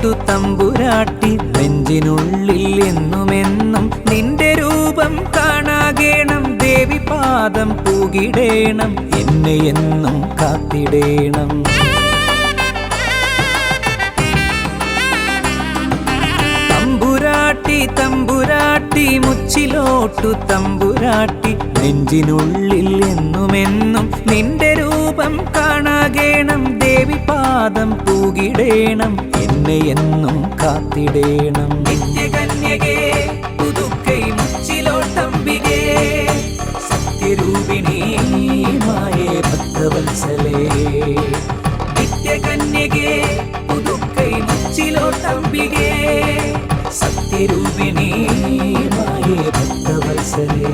മുച്ചിലോട്ടു തമ്പുരാട്ടി നെഞ്ചിനുള്ളിൽ എന്നുമെന്നും നിന്റെ രൂപം കാണാകേണം ദേവി പാദം പൂകിടേണം എന്നെ എന്നും കാത്തിടേണം തമ്പുരാട്ടി തമ്പുരാട്ടി മുച്ചിലോട്ടു തമ്പുരാട്ടി നെഞ്ചിനുള്ളിൽ എന്നുമെന്നും നിന്റെ രൂപം കാണാകേണം ദേവി പാദം പൂകിടേണം എന്നെ എന്നും കാത്തിടേണം നിത്യകന്യകേ പുതുക്കൈ മുച്ചിലോട്ടംബികേ സത്യരൂപിണീ മായേ ഭക്തവത്സലേ നിത്യകന്യകേ പുതുക്കൈ മുച്ചിലോട്ടംബികേ സത്യരൂപിണീ മായേ ഭക്തവത്സലേ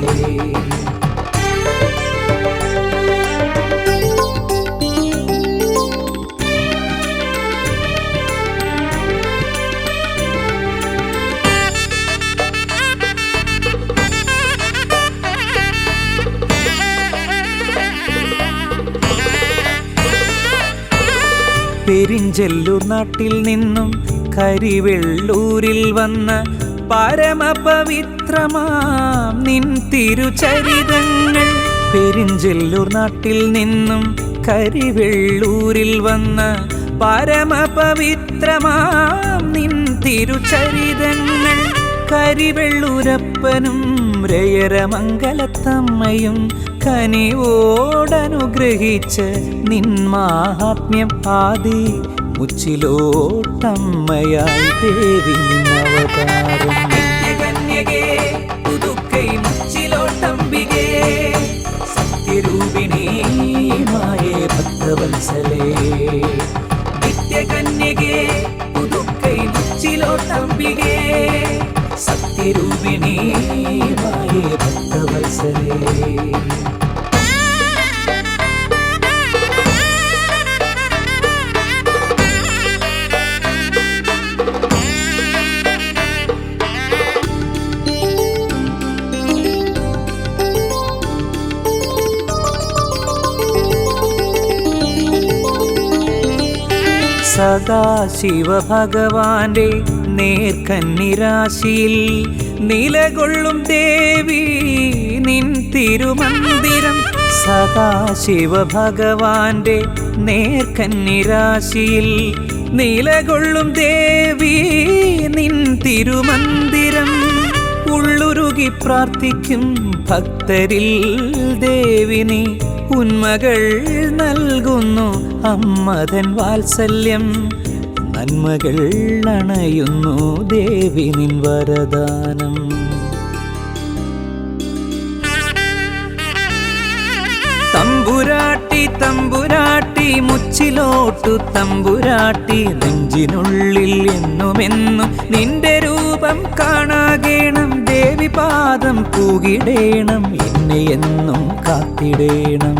പെരിഞ്ചെല്ലൂർ നാട്ടിൽ നിന്നും കരിവെള്ളൂരിൽ വന്ന പരമപവിത്രമാം നിൻ തിരുചരിതങ്ങൾ പെരിഞ്ചെല്ലൂർ നാട്ടിൽ നിന്നും കരിവെള്ളൂരിൽ വന്ന പരമപവിത്രമാം നിൻ തിരുചരിതങ്ങൾ കരിവെള്ളൂരപ്പനും രയരമംഗലത്തമ്മയും കനിവോടനുഗ്രഹിച്ച് നിൻ മാഹാത്മ്യം ആദി മുച്ചിലോട്ടമ്മയായി ദേവി നിന്നവതാരം നിത്യകന്യകേ പുതുക്കൈ മുച്ചിലോട്ടംബികേ സത്യരൂപിണീ മായേ ഭക്തവത്സലേ നിത്യകന്യകേ പുതുക്കൈ മുച്ചിലോട്ടംബികേ സത്യരൂപിണീ മായേ ഭക്തവത്സലേ സദാശിവഭഗവാന്റെ നേർക്കന്നിരാശിയിൽ നിലകൊള്ളും ദേവി നിൻ തിരുമന്ദിരം സദാശിവഭഗവാന്റെ നേർക്കന്നിരാശിയിൽ നിലകൊള്ളും ദേവി നിൻ തിരുമന്ദിരം ഉള്ളുരുകി പ്രാർത്ഥിക്കും ഭക്തരിൽ ദേവിനി ഉന്മകൾ നൽകുന്നു അമ്മതൻ വാത്സല്യം നന്മകൾ അണയുന്നു ദേവി നിൻ വരദാനം തമ്പുരാട്ടി തമ്പുരാട്ടി മുച്ചിലോട്ടു തമ്പുരാട്ടി നെഞ്ചിനുള്ളിൽ എന്നുമെന്നും നിന്റെ രൂപം കാണാകേണം ദേവി പാദം പൂകിടേണം എന്നെ എന്നും കാത്തിടേണം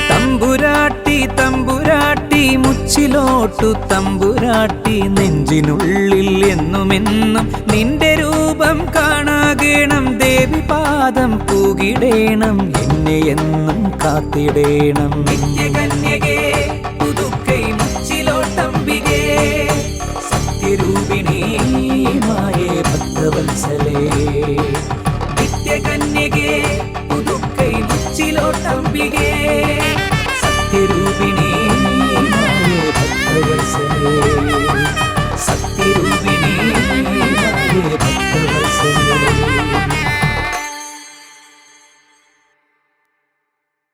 തമ്പുരാട്ടി തമ്പുരാട്ടി മുച്ചിലോട്ടു തമ്പുരാട്ടി നെഞ്ചിനുള്ളിൽ എന്നുമെന്നും നിന്റെ രൂപം കാണാകേണം ദേവി പാദം പൂകിടേണം എന്നെ എന്നും കാത്തിടേണം നിത്യകന്യകേ പുതുക്കൈ മുച്ചിലോട്ടം